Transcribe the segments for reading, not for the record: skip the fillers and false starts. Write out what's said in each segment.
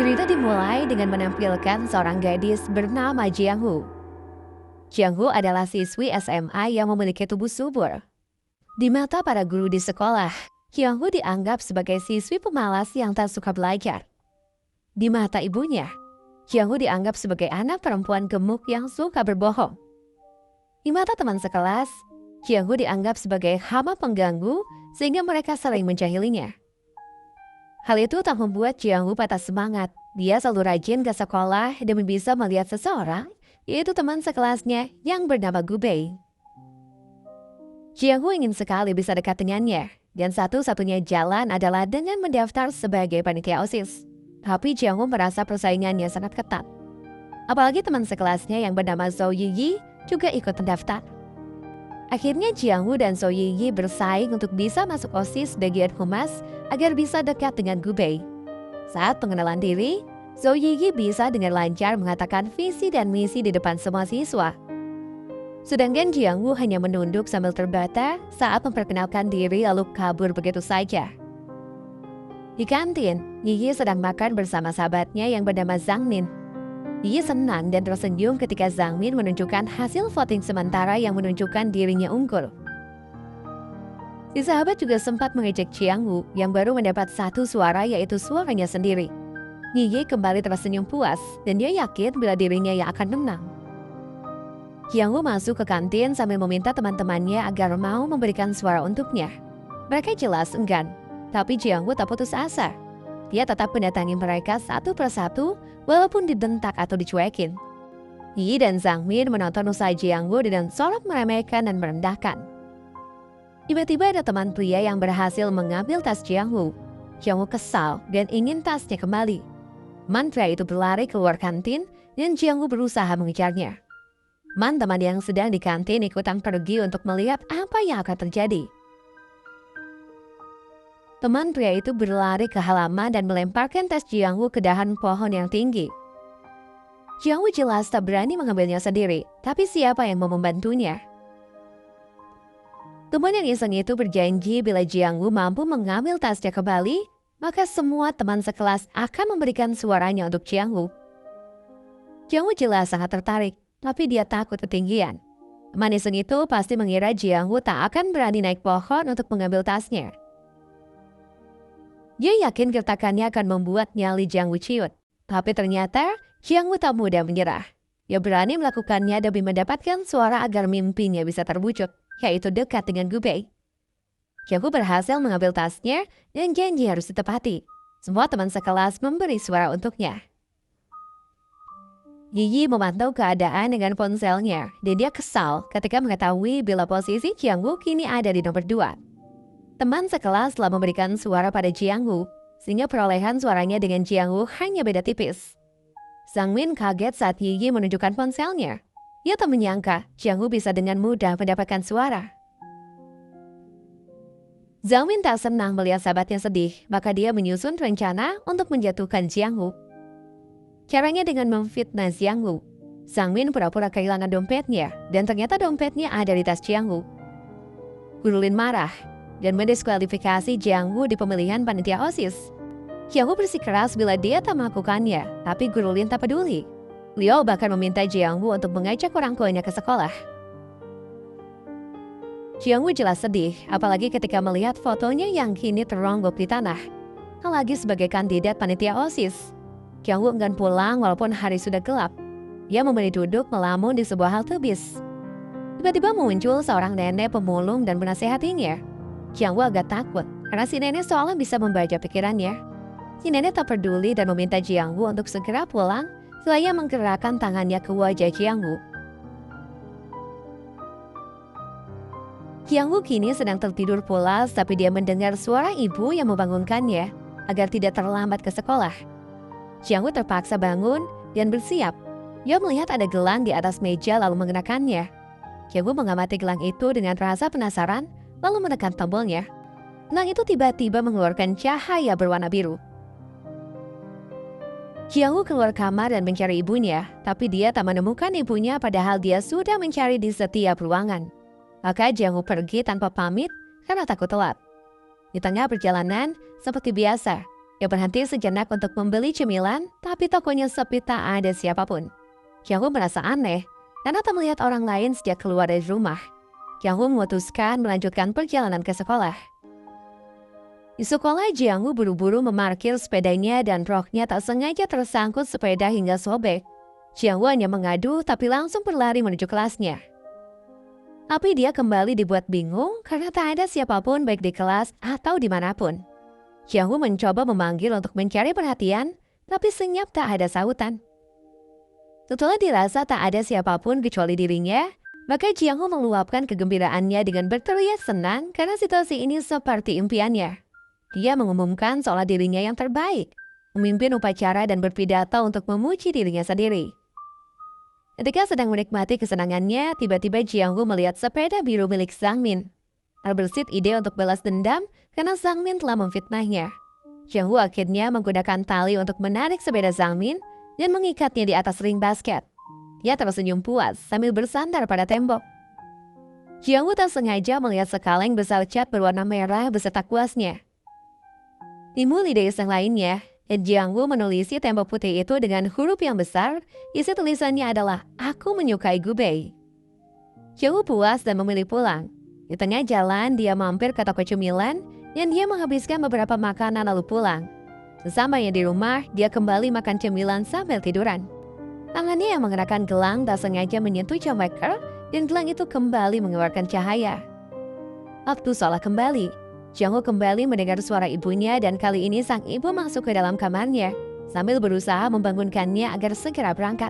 Cerita dimulai dengan menampilkan seorang gadis bernama Jianghu. Jianghu adalah siswi SMA yang memiliki tubuh subur. Di mata para guru di sekolah, Jianghu dianggap sebagai siswi pemalas yang tak suka belajar. Di mata ibunya, Jianghu dianggap sebagai anak perempuan gemuk yang suka berbohong. Di mata teman sekelas, Jianghu dianggap sebagai hama pengganggu sehingga mereka sering menjahilinya. Hal itu tak membuat Jianghu patah semangat. Dia selalu rajin ke sekolah demi bisa melihat seseorang, yaitu teman sekelasnya yang bernama Gu Bei. Jianghu ingin sekali bisa dekat dengannya, dan satu-satunya jalan adalah dengan mendaftar sebagai panitia OSIS. Tapi Jianghu merasa persaingannya sangat ketat. Apalagi teman sekelasnya yang bernama Zhou Yiyi juga ikut mendaftar. Akhirnya Jianghu dan Zhou Yiyi bersaing untuk bisa masuk OSIS bagian humas agar bisa dekat dengan Gu Bei. Saat pengenalan diri, Zhou Yiyi bisa dengan lancar mengatakan visi dan misi di depan semua siswa. Sedangkan Jianghu hanya menunduk sambil terbata saat memperkenalkan diri lalu kabur begitu saja. Di kantin, Yiyi sedang makan bersama sahabatnya yang bernama Zhang Min. Yiyi senang dan tersenyum ketika Zhang Min menunjukkan hasil voting sementara yang menunjukkan dirinya unggul. Si sahabat juga sempat mengejek Jianghu yang baru mendapat satu suara, yaitu suaranya sendiri. Yiyi kembali tersenyum puas dan dia yakin bila dirinya yang akan menang. Jianghu masuk ke kantin sambil meminta teman-temannya agar mau memberikan suara untuknya. Mereka jelas enggan, tapi Jianghu tak putus asa. Dia tetap mendatangi mereka satu persatu walaupun dibentak atau dicuekin. Yi dan Zhang Min menonton usai Jianghu dengan sorot meremehkan dan merendahkan. Tiba-tiba ada teman pria yang berhasil mengambil tas Jianghu. Jianghu kesal dan ingin tasnya kembali. Man pria itu berlari keluar kantin dan Jianghu berusaha mengejarnya. Man teman yang sedang di kantin ikutan pergi untuk melihat apa yang akan terjadi. Teman pria itu berlari ke halaman dan melemparkan tas Jianghu ke dahan pohon yang tinggi. Jianghu jelas tak berani mengambilnya sendiri, tapi siapa yang mau membantunya? Teman yang iseng itu berjanji bila Jianghu mampu mengambil tasnya kembali, maka semua teman sekelas akan memberikan suaranya untuk Jianghu. Jianghu jelas sangat tertarik, tapi dia takut ketinggian. Teman iseng itu pasti mengira Jianghu tak akan berani naik pohon untuk mengambil tasnya. Dia yakin gertakannya akan membuat nyali Jianghu ciut. Tapi ternyata Jianghu tak mudah menyerah. Dia berani melakukannya demi mendapatkan suara agar mimpinya bisa terwujud, yaitu dekat dengan Gu Bei. Jianghu berhasil mengambil tasnya dan janji harus ditepati. Semua teman sekelas memberi suara untuknya. Yiyi memantau keadaan dengan ponselnya dan dia kesal ketika mengetahui bila posisi Jianghu kini ada di nomor 2. Teman sekelas telah memberikan suara pada Jianghu, sehingga perolehan suaranya dengan Jianghu hanya beda tipis. Zhang Min kaget saat Yiyi menunjukkan ponselnya. Ia tak menyangka Jianghu bisa dengan mudah mendapatkan suara. Zhang Min tak senang melihat sahabatnya sedih, maka dia menyusun rencana untuk menjatuhkan Jianghu. Caranya dengan memfitnah Jianghu. Zhang Min pura-pura kehilangan dompetnya, dan ternyata dompetnya ada di tas Jianghu. Guru Lin marah dan mendiskualifikasi Jianghu di pemilihan panitia OSIS. Jianghu bersikeras bila dia tak melakukannya, tapi Guru Lin tak peduli. Beliau bahkan meminta Jianghu untuk mengajak orang tuanya ke sekolah. Jianghu jelas sedih, apalagi ketika melihat fotonya yang kini teronggok di tanah. Apalagi sebagai kandidat panitia OSIS. Jianghu enggan pulang walaupun hari sudah gelap. Dia memilih duduk melamun di sebuah halte bis. Tiba-tiba muncul seorang nenek pemulung dan menasehatinya. Jianghu agak takut karena si nenek seolah bisa membaca pikirannya. Si nenek tak peduli dan meminta Jianghu untuk segera pulang selain menggerakkan tangannya ke wajah Jianghu. Jianghu kini sedang tertidur pulas, tapi dia mendengar suara ibu yang membangunkannya agar tidak terlambat ke sekolah. Jianghu terpaksa bangun dan bersiap. Dia melihat ada gelang di atas meja lalu mengenakannya. Jianghu mengamati gelang itu dengan rasa penasaran lalu menekan tombolnya. Gelang itu tiba-tiba mengeluarkan cahaya berwarna biru. Jianghu keluar kamar dan mencari ibunya, tapi dia tak menemukan ibunya padahal dia sudah mencari di setiap ruangan. Maka Jianghu pergi tanpa pamit karena takut telat. Di tengah perjalanan, seperti biasa, Dia berhenti sejenak untuk membeli cemilan, tapi tokonya sepi, tak ada siapapun. Jiang-Hu merasa aneh karena tak melihat orang lain sejak keluar dari rumah. Jiang-Hu memutuskan melanjutkan perjalanan ke sekolah. Di sekolah, Jiang-Hu buru-buru memarkir sepedanya dan roknya tak sengaja tersangkut sepeda hingga sobek. Jiang-Hu hanya mengadu tapi langsung berlari menuju kelasnya. Tapi dia kembali dibuat bingung karena tak ada siapapun baik di kelas atau dimanapun. Jiang-Hu mencoba memanggil untuk mencari perhatian, tapi senyap tak ada sautan. Setelah dirasa tak ada siapapun kecuali dirinya, maka Jiang-Hu meluapkan kegembiraannya dengan berteriak senang karena situasi ini seperti impiannya. Dia mengumumkan seolah dirinya yang terbaik, memimpin upacara dan berpidato untuk memuji dirinya sendiri. Ketika sedang menikmati kesenangannya, tiba-tiba Jiang-Hu melihat sepeda biru milik Zhang Min. Terbersit ide untuk balas dendam karena Zhang Min telah memfitnahnya. Jiang-Hu akhirnya menggunakan tali untuk menarik sepeda Zhang Min dan mengikatnya di atas ring basket. Dia tersenyum puas sambil bersandar pada tembok. Jiang-Hu tak sengaja melihat sekaleng besar cat berwarna merah beserta kuasnya. Timbul ide iseng lainnya, dan Jiang-Hu menulisi tembok putih itu dengan huruf yang besar. Isi tulisannya adalah, "Aku menyukai Gubei." Jiang-Hu puas dan memilih pulang. Di tengah jalan, dia mampir ke toko cemilan, dan dia menghabiskan beberapa makanan lalu pulang. Sesampainya di rumah, dia kembali makan cemilan sambil tiduran. Tangannya yang mengenakan gelang tak sengaja menyentuh jam waker, dan gelang itu kembali mengeluarkan cahaya. Waktu seolah kembali. Jiang-Hu kembali mendengar suara ibunya dan kali ini sang ibu masuk ke dalam kamarnya sambil berusaha membangunkannya agar segera berangkat.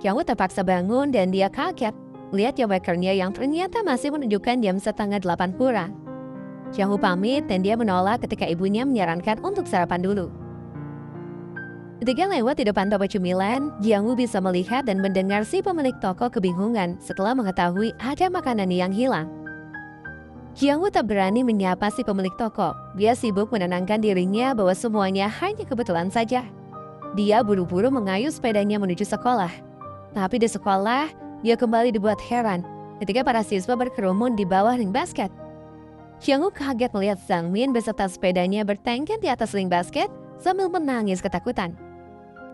Jiang-Hu terpaksa bangun dan dia kaget melihat jam wakernya yang ternyata masih menunjukkan jam 7:30 kurang. Jiang-Hu pamit dan dia menolak ketika ibunya menyarankan untuk sarapan dulu. Ketika lewat di depan toko cemilan, Jiang-Hu bisa melihat dan mendengar si pemilik toko kebingungan setelah mengetahui ada makanan yang hilang. Jiang-Hu tak berani menyapa si pemilik toko. Dia sibuk menenangkan dirinya bahwa semuanya hanya kebetulan saja. Dia buru-buru mengayuh sepedanya menuju sekolah. Tapi di sekolah, dia kembali dibuat heran ketika para siswa berkerumun di bawah ring basket. Jiang-Hu kaget melihat Zhang Min beserta sepedanya bertengger di atas ring basket sambil menangis ketakutan.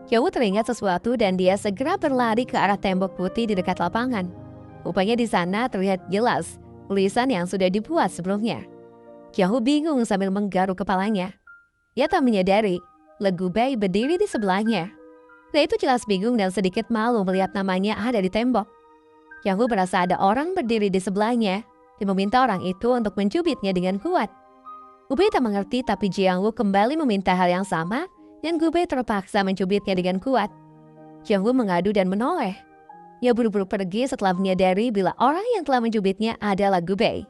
Jiang-Hu teringat sesuatu dan dia segera berlari ke arah tembok putih di dekat lapangan. Rupanya di sana terlihat jelas tulisan yang sudah dibuat sebelumnya. Jiang-Hu bingung sambil menggaruk kepalanya. Dia tak menyadari Le Gubei berdiri di sebelahnya. Dia itu jelas bingung dan sedikit malu melihat namanya ada di tembok. Jiang-Hu merasa ada orang berdiri di sebelahnya dan meminta orang itu untuk mencubitnya dengan kuat. Gubei tak mengerti tapi Jiang-Hu kembali meminta hal yang sama dan Gubei terpaksa mencubitnya dengan kuat. Jiang-Hu mengadu dan menoleh. Ia buru-buru pergi setelah menyadari bila orang yang telah mencubitnya adalah Gubei.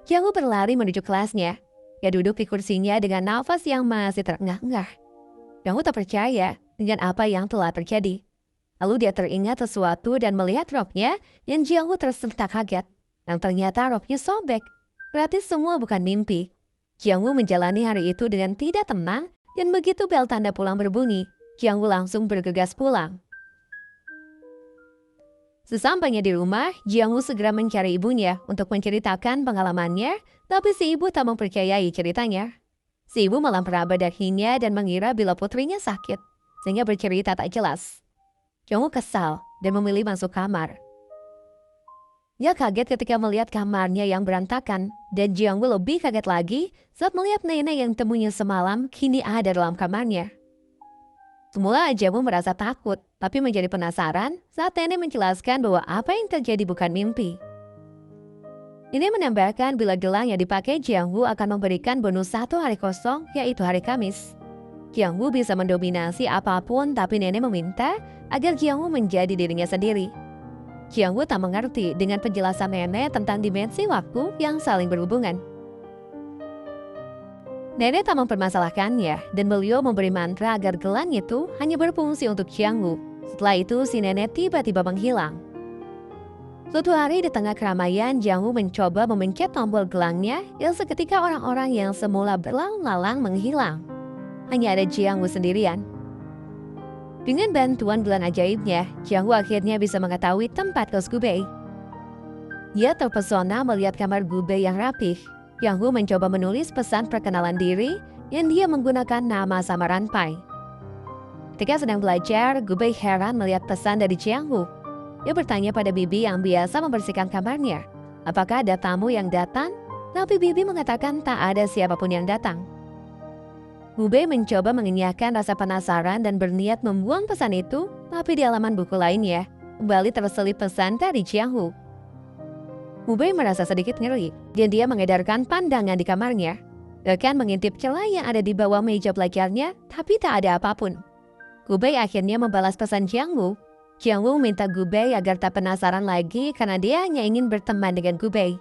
Jiang-Hu berlari menuju kelasnya. Ia duduk di kursinya dengan nafas yang masih terengah-engah. Jiang-Hu tak percaya dengan apa yang telah terjadi. Lalu dia teringat sesuatu dan melihat roknya dan Jiang-Hu tersentak kaget. Dan ternyata roknya sobek. Berarti semua bukan mimpi. Jiang-Hu menjalani hari itu dengan tidak tenang dan begitu bel tanda pulang berbunyi, Jiang-Hu langsung bergegas pulang. Sesampainya di rumah, Jiang-Hu segera mencari ibunya untuk menceritakan pengalamannya, tapi si ibu tak mempercayai ceritanya. Si ibu malah meraba dahinya dan mengira bila putrinya sakit, sehingga bercerita tak jelas. Jiang-Hu kesal dan memilih masuk kamar. Dia kaget ketika melihat kamarnya yang berantakan, dan Jiang-Hu lebih kaget lagi saat melihat nenek yang temunya semalam kini ada dalam kamarnya. Semula Jiang-Hu merasa takut, tapi menjadi penasaran saat nenek menjelaskan bahwa apa yang terjadi bukan mimpi. Ini menambahkan bila gelang yang dipakai Jiang-Hu akan memberikan bonus 1 hari kosong, yaitu hari Kamis. Jiang-Hu bisa mendominasi apapun, tapi nenek meminta agar Jiang-Hu menjadi dirinya sendiri. Jiang-Hu tak mengerti dengan penjelasan nenek tentang dimensi waktu yang saling berhubungan. Nenek tak mempermasalahkannya dan beliau memberi mantra agar gelang itu hanya berfungsi untuk Jiang-Hu. Setelah itu si nenek tiba-tiba menghilang. Suatu hari di tengah keramaian, Jiang-Hu mencoba memencet tombol gelangnya dan seketika orang-orang yang semula berlalang-lalang menghilang. Hanya ada Jiang-Hu sendirian. Dengan bantuan gelang ajaibnya, Jiang-Hu akhirnya bisa mengetahui tempat kos Gubei. Dia terpesona melihat kamar Gubei yang rapih. Jiang-Hu mencoba menulis pesan perkenalan diri yang dia menggunakan nama samaran Pai. Ketika sedang belajar, Gubei heran melihat pesan dari Jianghu. Dia bertanya pada Bibi yang biasa membersihkan kamarnya, apakah ada tamu yang datang? Tapi Bibi mengatakan tak ada siapapun yang datang. Gubei mencoba mengenyahkan rasa penasaran dan berniat membuang pesan itu, tapi di halaman buku lainnya, kembali terselip pesan dari Jianghu. Gubei merasa sedikit ngeri, dan dia mengedarkan pandangan di kamarnya. Bahkan mengintip celah yang ada di bawah meja belajarnya, tapi tak ada apapun. Gubei akhirnya membalas pesan Jianghu. Jianghu minta Gubei agar tak penasaran lagi karena dia hanya ingin berteman dengan Gubei.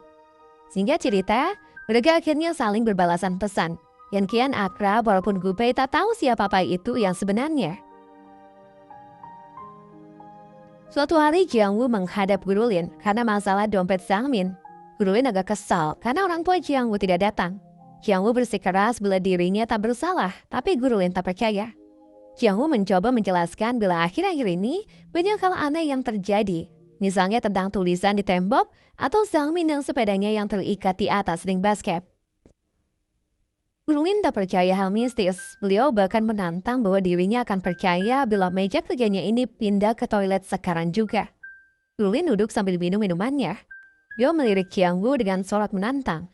Singkat cerita, mereka akhirnya saling berbalasan pesan. Yang kian akrab walaupun Gubei tak tahu siapa Pai itu yang sebenarnya. Suatu hari Jianghu menghadap Guru Lin karena masalah dompet Zhangmin. Guru Lin agak kesal karena orang tua Jianghu tidak datang. Jianghu bersikeras bila dirinya tak bersalah, tapi Guru Lin tak percaya. Jianghu mencoba menjelaskan bila akhir-akhir ini banyak hal aneh yang terjadi. Misalnya tentang tulisan di tembok atau Zhangmin dan sepedanya yang terikat di atas ring basket. Guru Lin tak percaya hal mistis. Beliau bahkan menantang bahwa dirinya akan percaya bila meja kerjanya ini pindah ke toilet sekarang juga. Guru Lin duduk sambil minum minumannya. Dia melirik Jianghu dengan sorak menantang.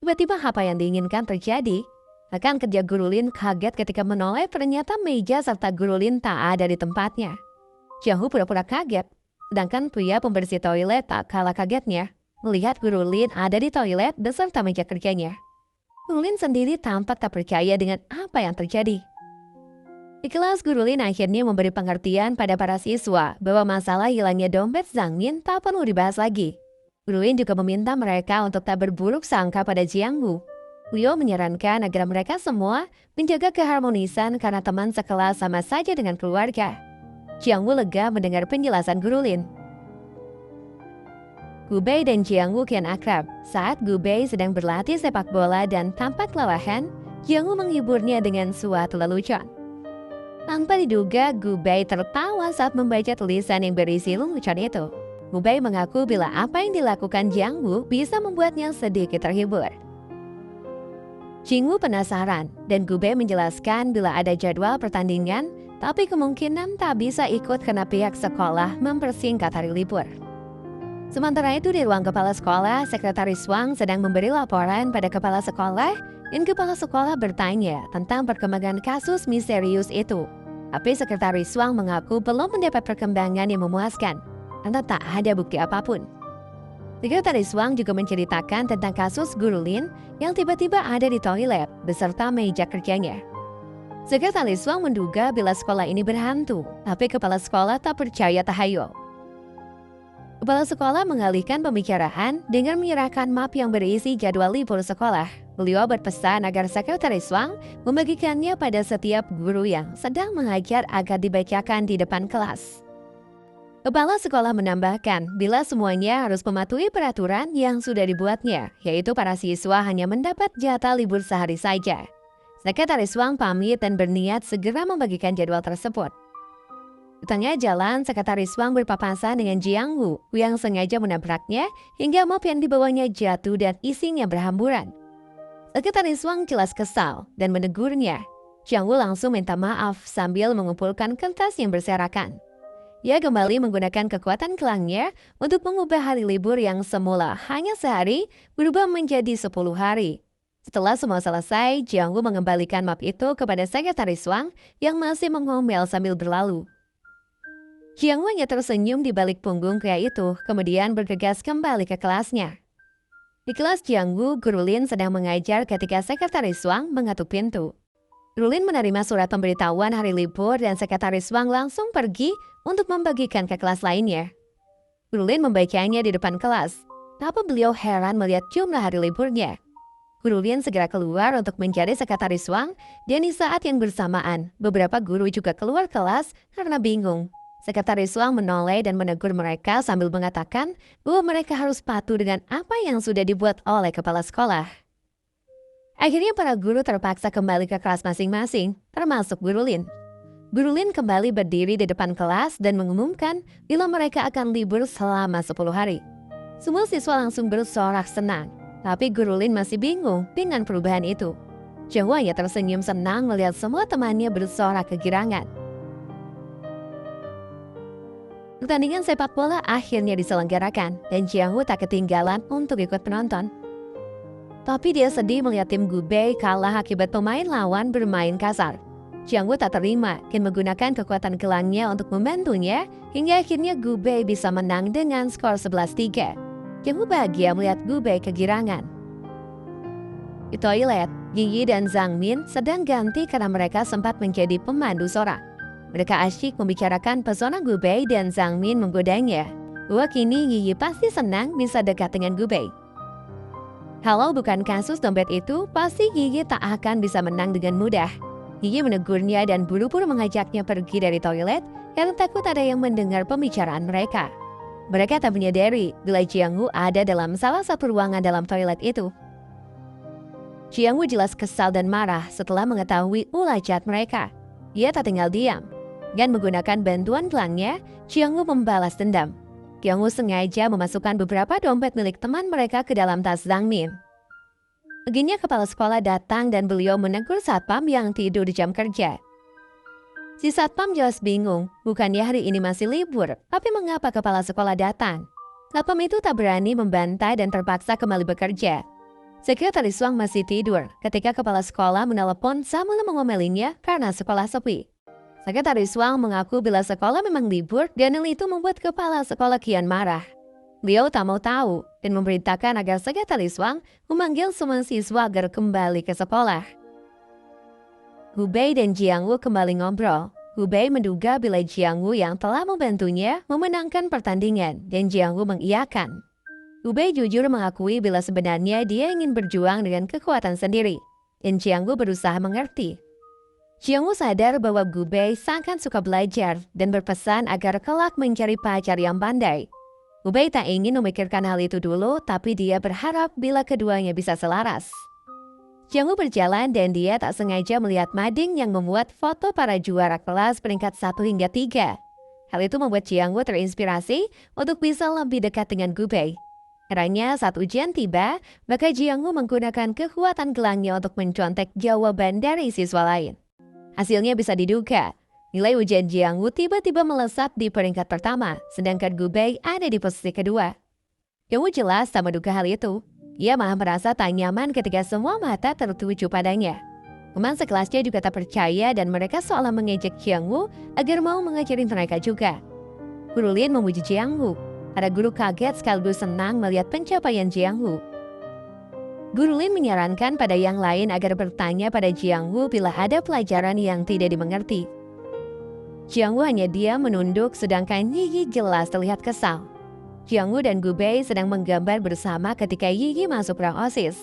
Tiba-tiba apa yang diinginkan terjadi. Bahkan kerja Guru Lin kaget ketika menoleh ternyata meja serta Guru Lin tak ada di tempatnya. Jianghu pura-pura kaget, sedangkan pria pembersih toilet tak kalah kagetnya melihat Guru Lin ada di toilet beserta meja kerjanya. Guru Lin sendiri tampak tak percaya dengan apa yang terjadi. Di kelas, Guru Lin akhirnya memberi pengertian pada para siswa bahwa masalah hilangnya dompet Zhangmin tak perlu dibahas lagi. Guru Lin juga meminta mereka untuk tak berburuk sangka pada Jianghu. Beliau menyarankan agar mereka semua menjaga keharmonisan karena teman sekelas sama saja dengan keluarga. Jianghu lega mendengar penjelasan Guru Lin. Gubei dan Jianghu kian akrab. Saat Gubei sedang berlatih sepak bola dan tampak kelelahan, Jianghu menghiburnya dengan suatu lelucon. Tanpa diduga, Gubei tertawa saat membaca tulisan yang berisi lelucon itu. Gubei mengaku bila apa yang dilakukan Jianghu bisa membuatnya sedikit terhibur. Jianghu penasaran dan Gubei menjelaskan bila ada jadwal pertandingan, tapi kemungkinan tak bisa ikut karena pihak sekolah mempersingkat hari libur. Sementara itu di ruang kepala sekolah, Sekretaris Wang sedang memberi laporan pada kepala sekolah dan kepala sekolah bertanya tentang perkembangan kasus misterius itu. Tapi Sekretaris Wang mengaku belum mendapat perkembangan yang memuaskan, karena tak ada bukti apapun. Sekretaris Wang juga menceritakan tentang kasus Guru Lin yang tiba-tiba ada di toilet beserta meja kerjanya. Sekretaris Wang menduga bila sekolah ini berhantu, tapi kepala sekolah tak percaya tahayul. Kepala sekolah mengalihkan pembicaraan dengan menyerahkan map yang berisi jadwal libur sekolah. Beliau berpesan agar Sekretaris Wang membagikannya pada setiap guru yang sedang mengajar agar dibacakan di depan kelas. Kepala sekolah menambahkan bila semuanya harus mematuhi peraturan yang sudah dibuatnya, yaitu para siswa hanya mendapat jatah libur sehari saja. Sekretaris Wang pamit dan berniat segera membagikan jadwal tersebut. Di tengah jalan, Sekretaris Wang berpapasan dengan Jianghu yang sengaja menabraknya hingga mop yang dibawanya jatuh dan isinya berhamburan. Sekretaris Wang jelas kesal dan menegurnya. Jianghu langsung minta maaf sambil mengumpulkan kertas yang berserakan. Ia kembali menggunakan kekuatan kelangnya untuk mengubah hari libur yang semula hanya sehari berubah menjadi 10 hari. Setelah semua selesai, Jianghu mengembalikan map itu kepada Sekretaris Wang yang masih mengomel sambil berlalu. Jianghu hanya tersenyum di balik punggung pria itu, kemudian bergegas kembali ke kelasnya. Di kelas Jianghu, Guru Lin sedang mengajar ketika Sekretaris Wang mengetuk pintu. Guru Lin menerima surat pemberitahuan hari libur dan Sekretaris Wang langsung pergi untuk membagikan ke kelas lainnya. Guru Lin membacanya di depan kelas, tapi beliau heran melihat jumlah hari liburnya. Guru Lin segera keluar untuk mencari Sekretaris Wang, dan di saat yang bersamaan, beberapa guru juga keluar kelas karena bingung. Sekretaris Wang menoleh dan menegur mereka sambil mengatakan bahwa mereka harus patuh dengan apa yang sudah dibuat oleh kepala sekolah. Akhirnya para guru terpaksa kembali ke kelas masing-masing, termasuk Guru Lin. Guru Lin kembali berdiri di depan kelas dan mengumumkan bila mereka akan libur selama 10 hari. Semua siswa langsung bersorak senang, tapi Guru Lin masih bingung dengan perubahan itu. Jiang Wu hanya tersenyum senang melihat semua temannya bersorak kegirangan. Pertandingan sepak bola akhirnya diselenggarakan dan Jiang Wu tak ketinggalan untuk ikut penonton. Tapi dia sedih melihat tim Gubei kalah akibat pemain lawan bermain kasar. Jiang Wu tak terima dan menggunakan kekuatan gelangnya untuk membantunya hingga akhirnya Gubei bisa menang dengan skor 11-3. Jiang Wu bahagia melihat Gubei kegirangan. Di toilet, Yi dan Zhang Min sedang ganti karena mereka sempat menjadi pemandu sorak. Mereka asyik membicarakan pesona Gubei dan Zhang Min menggodanya. Bahwa kini Yi pasti senang bisa dekat dengan Gubei. Kalau bukan kasus dompet itu, pasti Yi tak akan bisa menang dengan mudah. Yi menegurnya dan buru-buru mengajaknya pergi dari toilet karena takut ada yang mendengar pembicaraan mereka. Mereka tak menyadari bila Jiang Wu ada dalam salah satu ruangan dalam toilet itu. Jiang Wu jelas kesal dan marah setelah mengetahui ulah jahat mereka. Ia tak tinggal diam. Dan menggunakan bantuan gelangnya, Jiang Wu membalas dendam. Jiang Wu sengaja memasukkan beberapa dompet milik teman mereka ke dalam tas Zhang Min. Akhirnya kepala sekolah datang dan beliau menegur satpam yang tidur di jam kerja. Si satpam jelas bingung, bukannya hari ini masih libur, tapi mengapa kepala sekolah datang? Satpam itu tak berani membantah dan terpaksa kembali bekerja. Sekretaris Wang masih tidur ketika kepala sekolah menelepon sambil mengomelinya karena sekolah sepi. Sekretaris Wang mengaku bila sekolah memang libur dan hal itu membuat kepala sekolah kian marah. Beliau tak mau tahu dan memerintahkan agar Sekretaris Wang memanggil semua siswa agar kembali ke sekolah. Gubei dan Jiang Wu kembali ngobrol. Gubei menduga bila Jiang Wu yang telah membantunya memenangkan pertandingan dan Jiang Wu mengiyakan. Gubei jujur mengakui bila sebenarnya dia ingin berjuang dengan kekuatan sendiri dan Jiang Wu berusaha mengerti. Jiang Wu sadar bahwa Gubei sangat suka belajar dan berpesan agar kelak mencari pacar yang pandai. Gubei tak ingin memikirkan hal itu dulu, tapi dia berharap bila keduanya bisa selaras. Jiang Wu berjalan dan dia tak sengaja melihat mading yang memuat foto para juara kelas peringkat 1 hingga 3. Hal itu membuat Jiang Wu terinspirasi untuk bisa lebih dekat dengan Gubei. Akhirnya saat ujian tiba, maka Jiang Wu menggunakan kekuatan gelangnya untuk mencontek jawaban dari siswa lain. Hasilnya bisa diduga. Nilai ujian Jiang Wu tiba-tiba melesat di peringkat pertama, sedangkan Gubei ada di posisi kedua. Jiang Wu jelas tak menduga hal itu. Ia malah merasa tak nyaman ketika semua mata tertuju padanya. Teman sekelasnya juga tak percaya dan mereka seolah mengejek Jiang Wu agar mau mengajari mereka juga. Guru Lin memuji Jiang Wu. Para guru kaget sekaligus senang melihat pencapaian Jiang Wu. Guru Lin menyarankan pada yang lain agar bertanya pada Jiang Wu bila ada pelajaran yang tidak dimengerti. Jiang Wu hanya diam menunduk sedangkan Yi jelas terlihat kesal. Jiang Wu dan Gubei sedang menggambar bersama ketika Yi masuk ruang OSIS.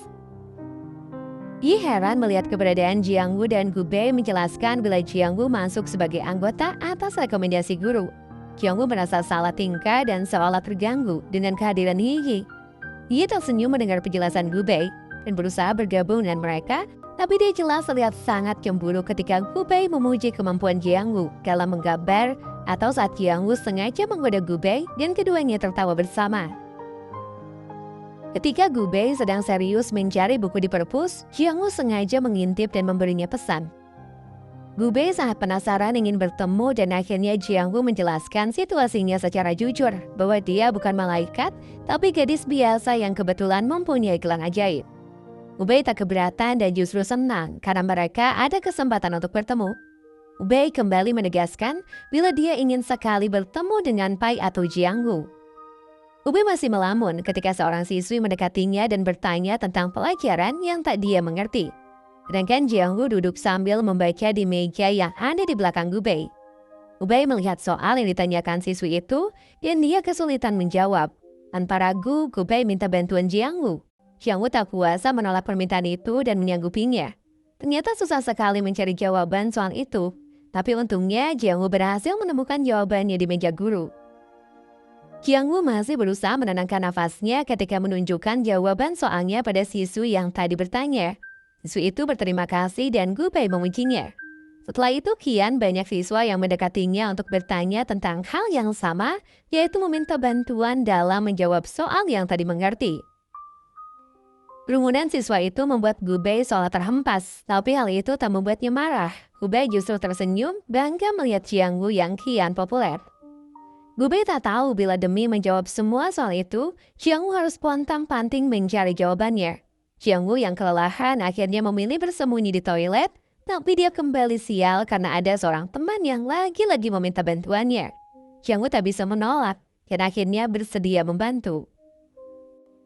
Yi heran melihat keberadaan Jiang Wu dan Gubei menjelaskan bila Jiang Wu masuk sebagai anggota atas rekomendasi guru. Jiang Wu merasa salah tingkah dan seolah terganggu dengan kehadiran Yi. Yi tersenyum mendengar penjelasan Gubei dan berusaha bergabung dengan mereka, tapi dia jelas terlihat sangat cemburu ketika Gubei memuji kemampuan Jiang Wu dalam menggambar atau saat Jiang Wu sengaja menggoda Gubei dan keduanya tertawa bersama. Ketika Gubei sedang serius mencari buku di perpus, Jiang Wu sengaja mengintip dan memberinya pesan. Gubei sangat penasaran ingin bertemu dan akhirnya Jiang Wu menjelaskan situasinya secara jujur bahwa dia bukan malaikat, tapi gadis biasa yang kebetulan mempunyai gelang ajaib. Gubei tak keberatan dan justru senang karena mereka ada kesempatan untuk bertemu. Gubei kembali menegaskan bila dia ingin sekali bertemu dengan Pai atau Jiang Wu. Gubei masih melamun ketika seorang siswi mendekatinya dan bertanya tentang pelajaran yang tak dia mengerti. Sedangkan Jiang Wu duduk sambil membaca di meja yang ada di belakang Gubei. Gubei melihat soal yang ditanyakan siswi itu dan dia kesulitan menjawab. Tanpa ragu, Gubei minta bantuan Jiang Wu. Jiang Wu tak kuasa menolak permintaan itu dan menyanggupinya. Ternyata susah sekali mencari jawaban soal itu. Tapi untungnya Jiang Wu berhasil menemukan jawabannya di meja guru. Jiang Wu masih berusaha menenangkan nafasnya ketika menunjukkan jawaban soalnya pada siswi yang tadi bertanya. Siswi itu berterima kasih dan Gubei memujinya. Setelah itu kian banyak siswa yang mendekatinya untuk bertanya tentang hal yang sama, yaitu meminta bantuan dalam menjawab soal yang tadi mengerti. Kerumunan siswa itu membuat Gubei seolah terhempas, tapi hal itu tak membuatnya marah. Gubei justru tersenyum, bangga melihat Jiangwu yang kian populer. Gubei tak tahu bila demi menjawab semua soal itu, Jiangwu harus pontang-panting mencari jawabannya. Jiangwu yang kelelahan akhirnya memilih bersembunyi di toilet, tapi dia kembali sial karena ada seorang teman yang lagi-lagi meminta bantuannya. Jiangwu tak bisa menolak, dan akhirnya bersedia membantu.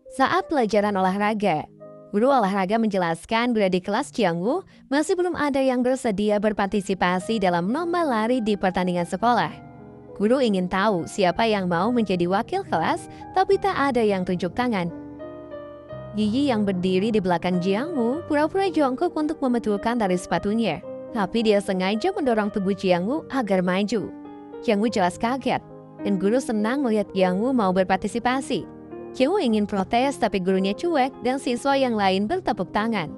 Saat pelajaran olahraga, guru olahraga menjelaskan bila di kelas Jiangwu masih belum ada yang bersedia berpartisipasi dalam lomba lari di pertandingan sekolah. Guru ingin tahu siapa yang mau menjadi wakil kelas, tapi tak ada yang tunjuk tangan. Yi yang berdiri di belakang Jiangwu pura-pura jongkok untuk membetulkan tali sepatunya, tapi dia sengaja mendorong tubuh Jiangwu agar maju. Jiangwu jelas kaget, dan guru senang melihat Jiangwu mau berpartisipasi. Jiangwu ingin protes tapi gurunya cuek dan siswa yang lain bertepuk tangan.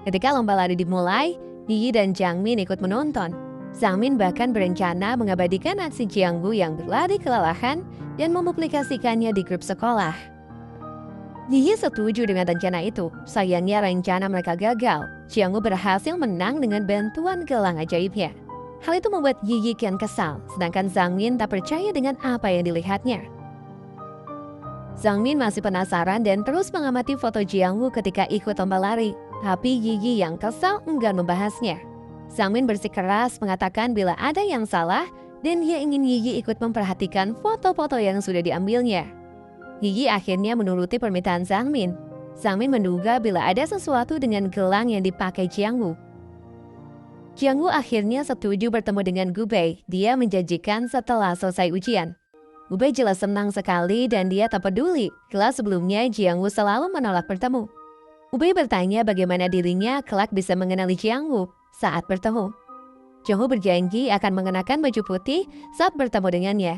Ketika lomba lari dimulai, Yi dan Jiang Min ikut menonton. Jiang Min bahkan berencana mengabadikan aksi Jiangwu yang berlari kelelahan dan mempublikasikannya di grup sekolah. Yi setuju dengan rencana itu. Sayangnya rencana mereka gagal. Jiangwu berhasil menang dengan bantuan gelang ajaibnya. Hal itu membuat Yi kian kesal, sedangkan Jiang Min tak percaya dengan apa yang dilihatnya. Jiang Min masih penasaran dan terus mengamati foto Jiangwu ketika ikut lomba lari. Tapi Yi yang kesal enggan membahasnya. Jiang Min bersikeras mengatakan bila ada yang salah dan dia ingin Yi ikut memperhatikan foto-foto yang sudah diambilnya. Yi akhirnya menuruti permintaan Jiang Min. Jiang Min menduga bila ada sesuatu dengan gelang yang dipakai Jiangwu. Jiangwu akhirnya setuju bertemu dengan Gubei. Dia menjanjikan setelah selesai ujian. Gubei jelas senang sekali dan dia tak peduli. Kelas sebelumnya Jiangwu selalu menolak bertemu. Gubei bertanya bagaimana dirinya kelak bisa mengenali Jiangwu saat bertemu. Jiangwu berjanji akan mengenakan baju putih saat bertemu dengannya.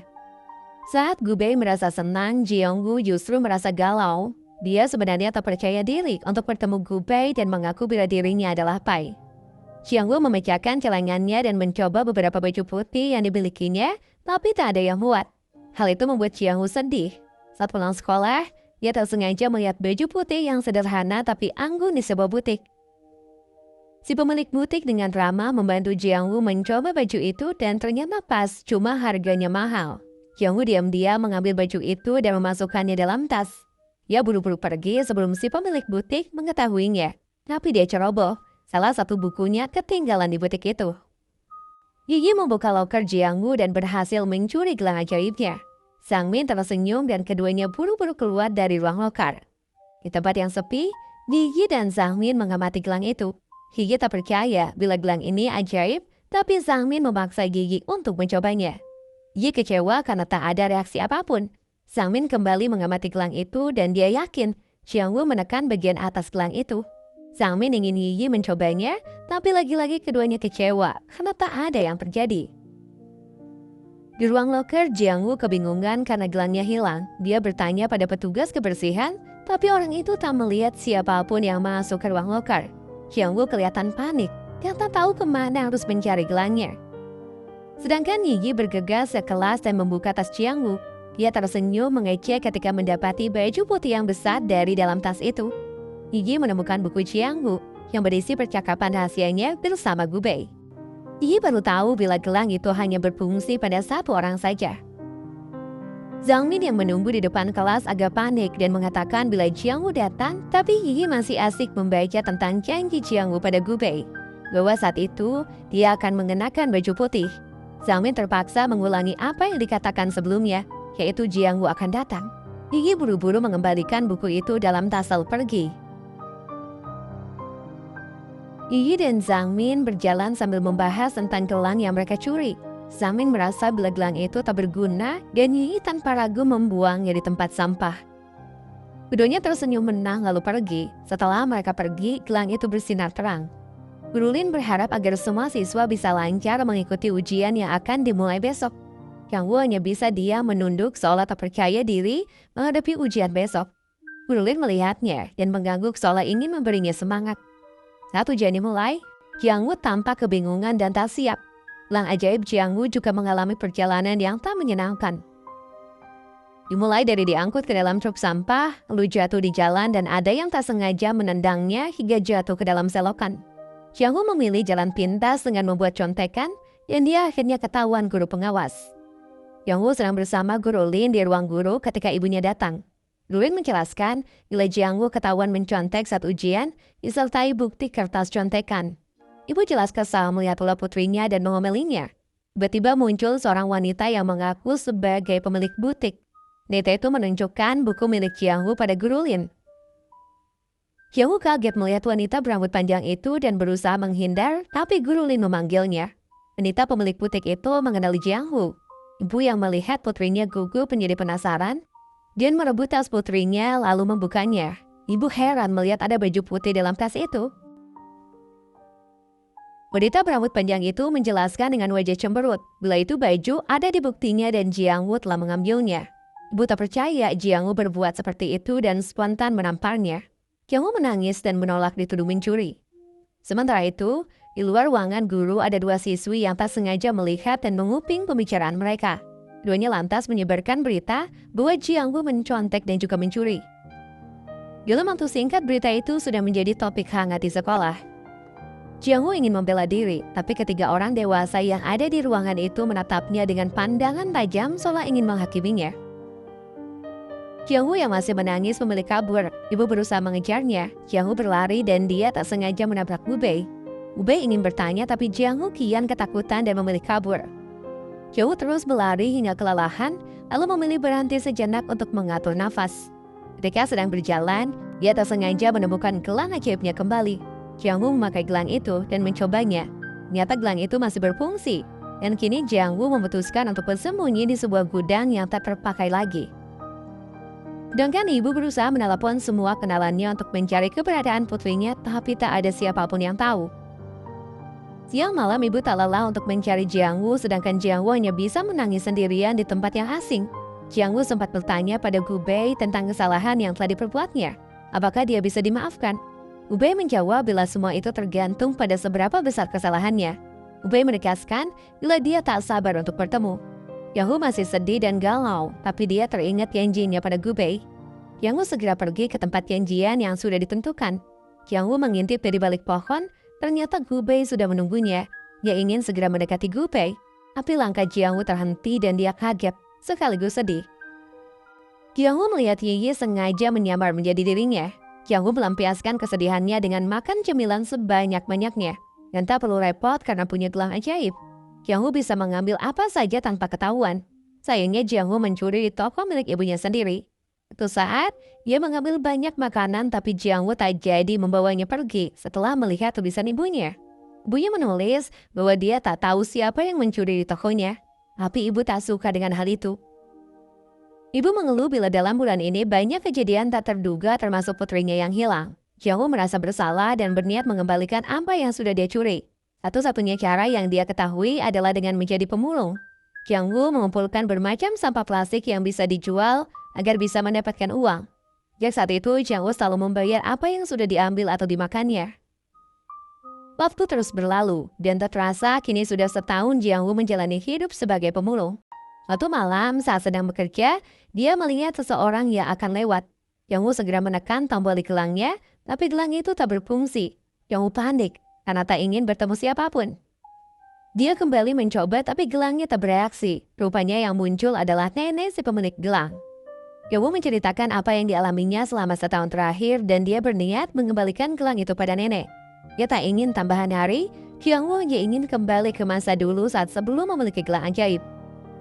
Saat Gubei merasa senang, Jiangwu justru merasa galau. Dia sebenarnya tak percaya diri untuk bertemu Gubei dan mengaku bila dirinya adalah Pai. Jiangwu memecahkan celengannya dan mencoba beberapa baju putih yang dimilikinya, tapi tak ada yang muat. Hal itu membuat Jiangwu sedih. Saat pulang sekolah, dia tak sengaja melihat baju putih yang sederhana tapi anggun di sebuah butik. Si pemilik butik dengan ramah membantu Jiangwu mencoba baju itu dan ternyata pas, cuma harganya mahal. Jiangwu diam-diam mengambil baju itu dan memasukkannya dalam tas. Dia buru-buru pergi sebelum si pemilik butik mengetahuinya. Tapi dia ceroboh, salah satu bukunya ketinggalan di butik itu. Yi membuka loker Jiangwu dan berhasil mencuri gelang ajaibnya. Jiang Min tersenyum dan keduanya buru-buru keluar dari ruang loker. Di tempat yang sepi, Yi dan Jiang Min mengamati gelang itu. Yi tak percaya bila gelang ini ajaib, tapi Jiang Min memaksa Yi untuk mencobanya. Yi kecewa karena tak ada reaksi apapun. Jiang Min kembali mengamati gelang itu dan dia yakin Jiangwu menekan bagian atas gelang itu. Jiang Min ingin Yi mencobanya, tapi lagi-lagi keduanya kecewa karena tak ada yang terjadi. Di ruang loker, Jiangwu kebingungan karena gelangnya hilang. Dia bertanya pada petugas kebersihan, tapi orang itu tak melihat siapapun yang masuk ke ruang loker. Jiangwu kelihatan panik, dia tak tahu kemana harus mencari gelangnya. Sedangkan Yi bergegas ke kelas dan membuka tas Jiangwu. Dia tersenyum mengecek ketika mendapati baju putih yang besar dari dalam tas itu. Yi menemukan buku Jiangwu yang berisi percakapan rahasianya bersama Gubei. Yi baru tahu bila gelang itu hanya berfungsi pada satu orang saja. Jiang Min yang menunggu di depan kelas agak panik dan mengatakan bila Jiangwu datang, tapi Yi masih asik membaca tentang janji Jiangwu pada Gubei, bahwa saat itu dia akan mengenakan baju putih. Jiang Min terpaksa mengulangi apa yang dikatakan sebelumnya, yaitu Jiangwu akan datang. Yi buru-buru mengembalikan buku itu dalam tas lalu pergi. Yi dan Jiang Min berjalan sambil membahas tentang gelang yang mereka curi. Jiang Min merasa bila gelang itu tak berguna dan Yi tanpa ragu membuangnya di tempat sampah. Keduanya tersenyum menang lalu pergi. Setelah mereka pergi, gelang itu bersinar terang. Guru Lin berharap agar semua siswa bisa lancar mengikuti ujian yang akan dimulai besok. Yang Wu hanya bisa diam menunduk seolah tak percaya diri menghadapi ujian besok. Guru Lin melihatnya dan mengangguk seolah ingin memberinya semangat. Saat ujian dimulai, Jiangwu tampak kebingungan dan tak siap. Gelang ajaib Jiangwu juga mengalami perjalanan yang tak menyenangkan. Dimulai dari diangkut ke dalam truk sampah, lalu jatuh di jalan dan ada yang tak sengaja menendangnya hingga jatuh ke dalam selokan. Jiang-Hu memilih jalan pintas dengan membuat contekan dan dia akhirnya ketahuan guru pengawas. Jiang-Hu sedang bersama guru Lin di ruang guru ketika ibunya datang. Guru Lin menjelaskan bila Jiang-Hu ketahuan mencontek saat ujian disertai bukti kertas contekan. Ibu jelas kesal melihat pula putrinya dan mengomelinya. Tiba-tiba muncul seorang wanita yang mengaku sebagai pemilik butik. Wanita itu menunjukkan buku milik Jiang-Hu pada guru Lin. Jiang-Hu kaget melihat wanita berambut panjang itu dan berusaha menghindar, tapi guru Lin memanggilnya. Wanita pemilik butik itu mengenali Jiang-Hu. Ibu yang melihat putrinya gugup menjadi penasaran. Dia merebut tas putrinya lalu membukanya. Ibu heran melihat ada baju putih dalam tas itu. Wanita berambut panjang itu menjelaskan dengan wajah cemberut bila itu baju ada di buktinya dan Jiang-Hu telah mengambilnya. Ibu tak percaya Jiang-Hu berbuat seperti itu dan spontan menamparnya. Jiang-Hu menangis dan menolak dituduh mencuri. Sementara itu, di luar ruangan guru ada dua siswi yang tak sengaja melihat dan menguping pembicaraan mereka. Keduanya lantas menyebarkan berita bahwa Jiang-Hu mencontek dan juga mencuri. Dalam waktu singkat berita itu sudah menjadi topik hangat di sekolah. Jiang-Hu ingin membela diri, tapi ketiga orang dewasa yang ada di ruangan itu menatapnya dengan pandangan tajam seolah ingin menghakiminya. Jiang-Hu yang masih menangis memilih kabur. Ibu berusaha mengejarnya. Jiang-Hu berlari dan dia tak sengaja menabrak Wu Bei. Wu Bei ingin bertanya tapi Jiang-Hu kian ketakutan dan memilih kabur. Jiang-Hu terus berlari hingga kelelahan, lalu memilih berhenti sejenak untuk mengatur nafas. Ketika sedang berjalan, dia tak sengaja menemukan gelang ajaibnya kembali. Jiang-Hu memakai gelang itu dan mencobanya. Ternyata gelang itu masih berfungsi. Dan kini Jiang-Hu memutuskan untuk bersembunyi di sebuah gudang yang tak terpakai lagi. Sedangkan ibu berusaha menelepon semua kenalannya untuk mencari keberadaan putrinya, tapi tak ada siapapun yang tahu. Siang malam ibu tak lelah untuk mencari Jiang-Hu, sedangkan Jiang-Hu hanya bisa menangis sendirian di tempat yang asing. Jiang-Hu sempat bertanya pada Wu Bei tentang kesalahan yang telah diperbuatnya. Apakah dia bisa dimaafkan? Wu Bei menjawab bila semua itu tergantung pada seberapa besar kesalahannya. Wu Bei menegaskan bila dia tak sabar untuk bertemu. Jiang-Hu masih sedih dan galau, tapi dia teringat janjinya pada Wu Bei. Jiang-Hu segera pergi ke tempat janjian yang sudah ditentukan. Jiang-Hu mengintip dari balik pohon, ternyata Wu Bei sudah menunggunya. Dia ingin segera mendekati Wu Bei, tapi langkah Jiang-Hu terhenti dan dia kaget, sekaligus sedih. Jiang-Hu melihat Yi sengaja menyamar menjadi dirinya. Jiang-Hu melampiaskan kesedihannya dengan makan cemilan sebanyak-banyaknya. Dan tak perlu repot karena punya gelang ajaib. Jiang-Hu bisa mengambil apa saja tanpa ketahuan. Sayangnya Jiang-Hu mencuri di toko milik ibunya sendiri. Suatu saat, dia mengambil banyak makanan tapi Jiang-Hu tak jadi membawanya pergi setelah melihat tulisan ibunya. Ibunya menulis bahwa dia tak tahu siapa yang mencuri di tokonya. Tapi ibu tak suka dengan hal itu. Ibu mengeluh bila dalam bulan ini banyak kejadian tak terduga termasuk putrinya yang hilang. Jiang-Hu merasa bersalah dan berniat mengembalikan apa yang sudah dia curi. Satu-satunya cara yang dia ketahui adalah dengan menjadi pemulung. Jiang-Hu mengumpulkan bermacam sampah plastik yang bisa dijual agar bisa mendapatkan uang. Sejak saat itu, Jiang-Hu selalu membayar apa yang sudah diambil atau dimakannya. Waktu terus berlalu, dan tak terasa kini sudah setahun Jiang-Hu menjalani hidup sebagai pemulung. Suatu malam saat sedang bekerja, dia melihat seseorang yang akan lewat. Jiang-Hu segera menekan tombol di gelangnya, tapi gelang itu tak berfungsi. Jiang-Hu panik karena tak ingin bertemu siapapun. Dia kembali mencoba tapi gelangnya tak bereaksi. Rupanya yang muncul adalah nenek si pemilik gelang. Jiang-Hu menceritakan apa yang dialaminya selama setahun terakhir dan dia berniat mengembalikan gelang itu pada nenek. Dia tak ingin tambahan hari, Jiang-Hu hanya ingin kembali ke masa dulu saat sebelum memiliki gelang ajaib.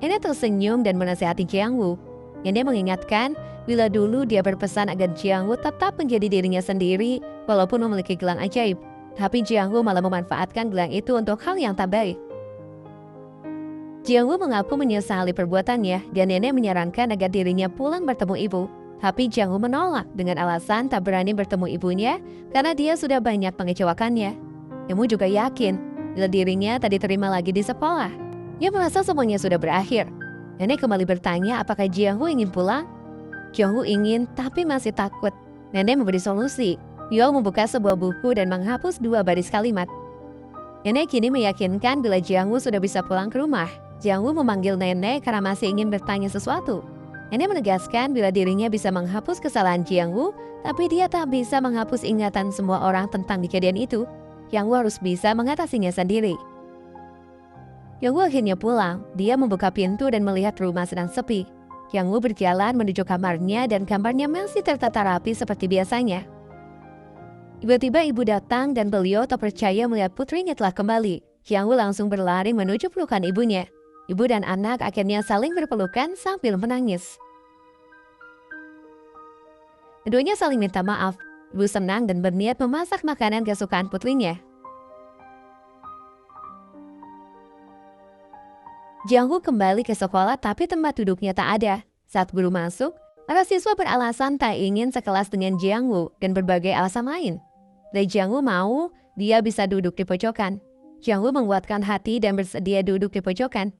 Nenek tersenyum dan menasihati Jiang-Hu. Yang dia mengingatkan bila dulu dia berpesan agar Jiang-Hu tetap menjadi dirinya sendiri walaupun memiliki gelang ajaib. Tapi Jiang-Hu malah memanfaatkan gelang itu untuk hal yang tak baik. Jiang-Hu mengaku menyesali perbuatannya dan nenek menyarankan agar dirinya pulang bertemu ibu. Tapi Jiang-Hu menolak dengan alasan tak berani bertemu ibunya karena dia sudah banyak mengecewakannya. Jiang-Hu juga yakin bila dirinya tak diterima lagi di sekolah. Dia merasa semuanya sudah berakhir. Nenek kembali bertanya apakah Jiang-Hu ingin pulang. Jiang-Hu ingin tapi masih takut. Nenek memberi solusi. Dia membuka sebuah buku dan menghapus 2 baris kalimat. Nenek kini meyakinkan bila Jiang-Hu sudah bisa pulang ke rumah. Jiang-Hu memanggil nenek karena masih ingin bertanya sesuatu. Ini menegaskan bila dirinya bisa menghapus kesalahan Jiang-woo, tapi dia tak bisa menghapus ingatan semua orang tentang kejadian itu. Yang-woo harus bisa mengatasinya sendiri. Yang-woo akhirnya pulang. Dia membuka pintu dan melihat rumah sedang sepi. Yang-woo berjalan menuju kamarnya dan kamarnya masih tertata rapi seperti biasanya. Tiba-tiba ibu datang dan beliau tak percaya melihat putrinya telah kembali. Yang-woo langsung berlari menuju pelukan ibunya. Ibu dan anak akhirnya saling berpelukan sambil menangis. Keduanya saling minta maaf. Ibu senang dan berniat memasak makanan kesukaan putrinya. Jiang-woo kembali ke sekolah tapi tempat duduknya tak ada. Saat guru masuk, para siswa beralasan tak ingin sekelas dengan Jiang-woo dan berbagai alasan lain. Dan Jiang-woo mau dia bisa duduk di pojokan. Jiang-woo menguatkan hati dan bersedia duduk di pojokan.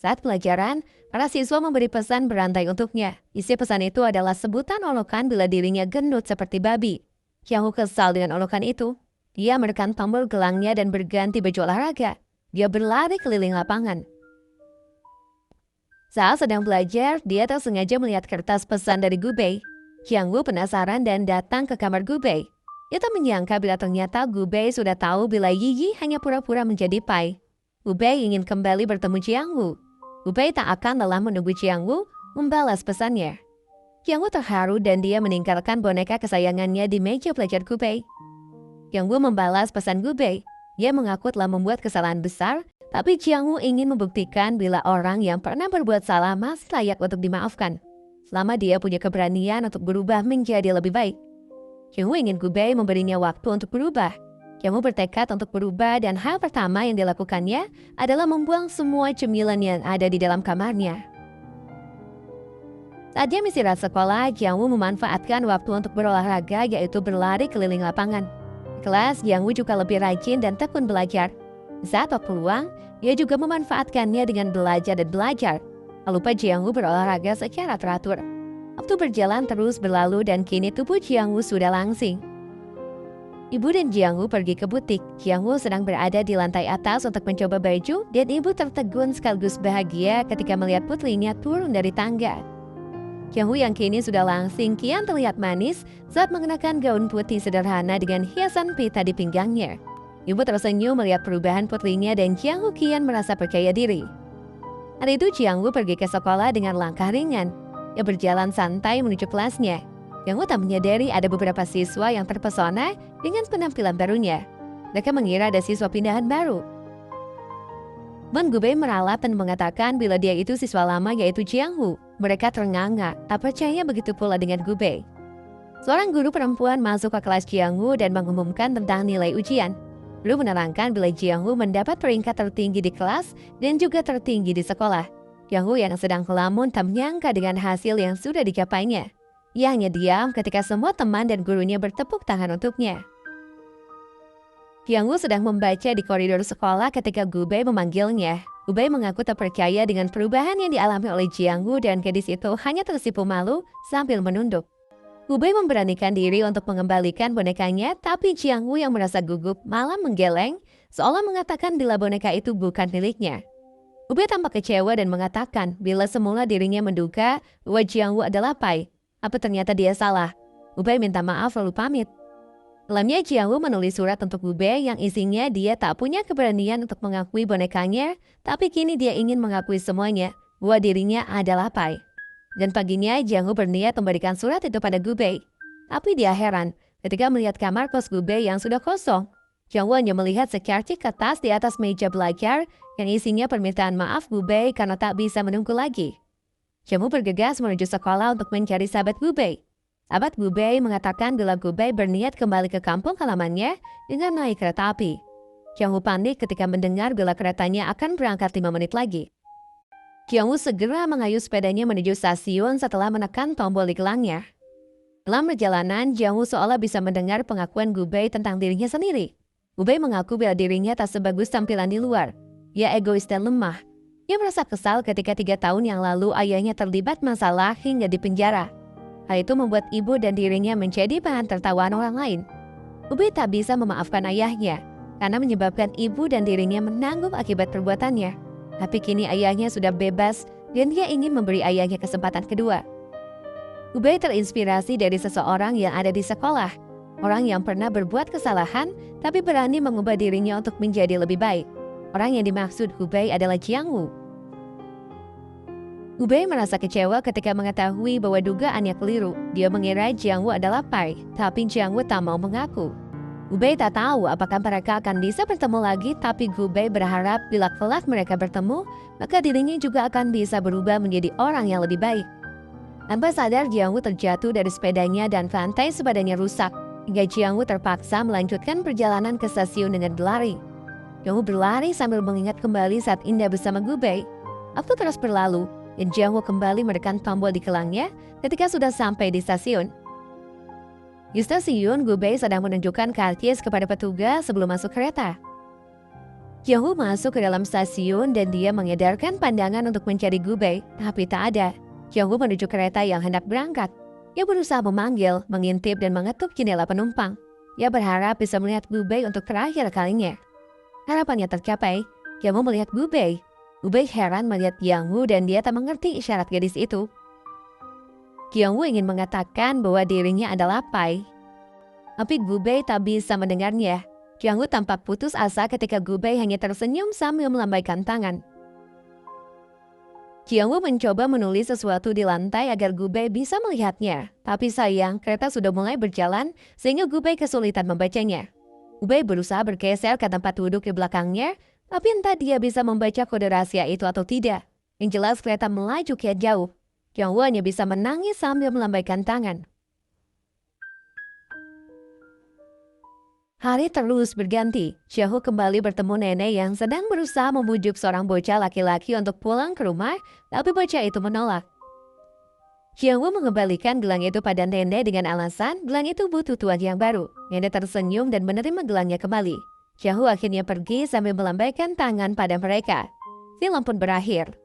Saat pelajaran, para siswa memberi pesan berantai untuknya. Isi pesan itu adalah sebutan olokan bila dirinya gendut seperti babi. Jiang-woo kesal dengan olokan itu. Dia menekan tombol gelangnya dan berganti baju olahraga. Dia berlari keliling lapangan. Saat sedang belajar, dia tersengaja melihat kertas pesan dari Gubei. Jiang-woo penasaran dan datang ke kamar Gubei. Dia tak menyangka bila ternyata Gubei sudah tahu bila Yi hanya pura-pura menjadi Pai. Gubei ingin kembali bertemu Jiang-woo. Gubei tak akan lelah menunggu Jiang-woo membalas pesannya. Jiang-woo terharu dan dia meninggalkan boneka kesayangannya di meja belajar Gubei. Jiang-woo membalas pesan Gubei. Dia mengaku telah membuat kesalahan besar, tapi Jiang-woo ingin membuktikan bila orang yang pernah berbuat salah masih layak untuk dimaafkan. Selama dia punya keberanian untuk berubah menjadi lebih baik. Jiang-woo ingin Gubei memberinya waktu untuk berubah. Jiang-woo bertekad untuk berubah dan hal pertama yang dilakukannya adalah membuang semua cemilan yang ada di dalam kamarnya. Saat dia istirahat sekolah, Jiang-woo memanfaatkan waktu untuk berolahraga yaitu berlari keliling lapangan. Di kelas, Jiang-woo juga lebih rajin dan tekun belajar. Saat waktu luang, dia juga memanfaatkannya dengan belajar dan belajar. Tak lupa Jiang-woo berolahraga secara teratur. Waktu berjalan terus berlalu dan kini tubuh Jiang-woo sudah langsing. Ibu dan Jiang-woo pergi ke butik. Jiang-woo sedang berada di lantai atas untuk mencoba baju dan ibu tertegun sekaligus bahagia ketika melihat putrinya turun dari tangga. Jiang-woo yang kini sudah langsing kian terlihat manis saat mengenakan gaun putih sederhana dengan hiasan pita di pinggangnya. Ibu tersenyum melihat perubahan putrinya dan Jiang-woo kian merasa percaya diri. Hari itu Jiang-woo pergi ke sekolah dengan langkah ringan. Dia berjalan santai menuju kelasnya. Jiang-woo tak menyadari ada beberapa siswa yang terpesona dengan penampilan barunya. Mereka mengira ada siswa pindahan baru. Bon Gubei meralat dan mengatakan bila dia itu siswa lama yaitu Jiang-woo. Mereka ternganga, tak percaya begitu pula dengan Gubei. Seorang guru perempuan masuk ke kelas Jiang-woo dan mengumumkan tentang nilai ujian. Guru menerangkan bila Jiang-woo mendapat peringkat tertinggi di kelas dan juga tertinggi di sekolah. Jiang-woo yang sedang ngelamun tak menyangka dengan hasil yang sudah dicapainya. Ia hanya diam ketika semua teman dan gurunya bertepuk tangan untuknya. Jiang-woo sedang membaca di koridor sekolah ketika Gubei memanggilnya. Gubei mengaku tak percaya dengan perubahan yang dialami oleh Jiang-woo dan gadis itu hanya tersipu malu sambil menunduk. Gubei memberanikan diri untuk mengembalikan bonekanya, tapi Jiang-woo yang merasa gugup malah menggeleng, seolah mengatakan bila boneka itu bukan miliknya. Gubei tampak kecewa dan mengatakan bila semula dirinya menduga bahwa Jiang-woo adalah Pai. Apa ternyata dia salah? Gubei minta maaf lalu pamit. Dalamnya Jiang-woo menulis surat untuk Gubei yang isinya dia tak punya keberanian untuk mengakui bonekanya, tapi kini dia ingin mengakui semuanya bahwa dirinya adalah Pai. Dan paginya Jiang-woo berniat memberikan surat itu pada Gubei. Tapi dia heran ketika melihat kamar kos Gubei yang sudah kosong. Jiang-woo hanya melihat secarcik kertas di atas meja belajar yang isinya permintaan maaf Gubei karena tak bisa menunggu lagi. Jiang-woo bergegas menuju sekolah untuk mencari sahabat Gubei. Sahabat Gubei mengatakan bila Gubei berniat kembali ke kampung halamannya dengan naik kereta api. Jiang-woo panik ketika mendengar bila keretanya akan berangkat 5 menit lagi. Jiang-woo segera mengayuh sepedanya menuju stasiun setelah menekan tombol di gelangnya. Dalam perjalanan, Jiang-woo seolah bisa mendengar pengakuan Gubei tentang dirinya sendiri. Gubei mengaku bila dirinya tak sebagus tampilan di luar. Ia egois dan lemah. Ia merasa kesal ketika 3 tahun yang lalu ayahnya terlibat masalah hingga dipenjara. Hal itu membuat ibu dan dirinya menjadi bahan tertawaan orang lain. Gubei tak bisa memaafkan ayahnya karena menyebabkan ibu dan dirinya menanggung akibat perbuatannya. Tapi kini ayahnya sudah bebas dan dia ingin memberi ayahnya kesempatan kedua. Hubei terinspirasi dari seseorang yang ada di sekolah, orang yang pernah berbuat kesalahan tapi berani mengubah dirinya untuk menjadi lebih baik. Orang yang dimaksud Hubei adalah Jiangwu. Hubei merasa kecewa ketika mengetahui bahwa dugaannya keliru. Dia mengira Jiangwu adalah Pai, tapi Jiangwu tak mau mengaku. Hubei tak tahu apakah mereka akan bisa bertemu lagi, tapi Hubei berharap bila kelak mereka bertemu, maka dirinya juga akan bisa berubah menjadi orang yang lebih baik. Tanpa sadar, Jiangwu terjatuh dari sepedanya dan rantai sepedanya rusak, hingga Jiangwu terpaksa melanjutkan perjalanan ke stasiun dengan berlari. Jiangwu berlari sambil mengingat kembali saat indah bersama Hubei. Waktu terus berlalu, dan Jiangwu kembali menekan tombol di gelangnya ketika sudah sampai di stasiun. Di stasiun, Hubei sedang menunjukkan karcis kepada petugas sebelum masuk kereta. Jiangwu masuk ke dalam stasiun dan dia mengedarkan pandangan untuk mencari Hubei, tapi tak ada. Jiangwu menuju kereta yang hendak berangkat. Ia berusaha memanggil, mengintip dan mengetuk jendela penumpang. Ia berharap bisa melihat Hubei untuk terakhir kalinya. Harapannya tercapai. Jiangwu melihat Hubei. Hubei heran melihat Jiangwu dan dia tak mengerti isyarat gadis itu. Jiangwu ingin mengatakan bahwa dirinya adalah Pai, tapi Hubei tak bisa mendengarnya. Jiangwu tampak putus asa ketika Hubei hanya tersenyum sambil melambaikan tangan. Jiangwu mencoba menulis sesuatu di lantai agar Hubei bisa melihatnya, tapi sayang kereta sudah mulai berjalan sehingga Hubei kesulitan membacanya. Hubei berusaha bergeser ke tempat duduk di belakangnya, tapi entah dia bisa membaca kode rahasia itu atau tidak. Yang jelas kereta melaju kian jauh. Jiangwu hanya bisa menangis sambil melambaikan tangan. Hari terus berganti. Jiangwu kembali bertemu nenek yang sedang berusaha membujuk seorang bocah laki-laki untuk pulang ke rumah, tapi bocah itu menolak. Jiangwu mengembalikan gelang itu pada nenek dengan alasan gelang itu butuh tuan yang baru. Nenek tersenyum dan menerima gelangnya kembali. Jiangwu akhirnya pergi sambil melambaikan tangan pada mereka. Film pun berakhir.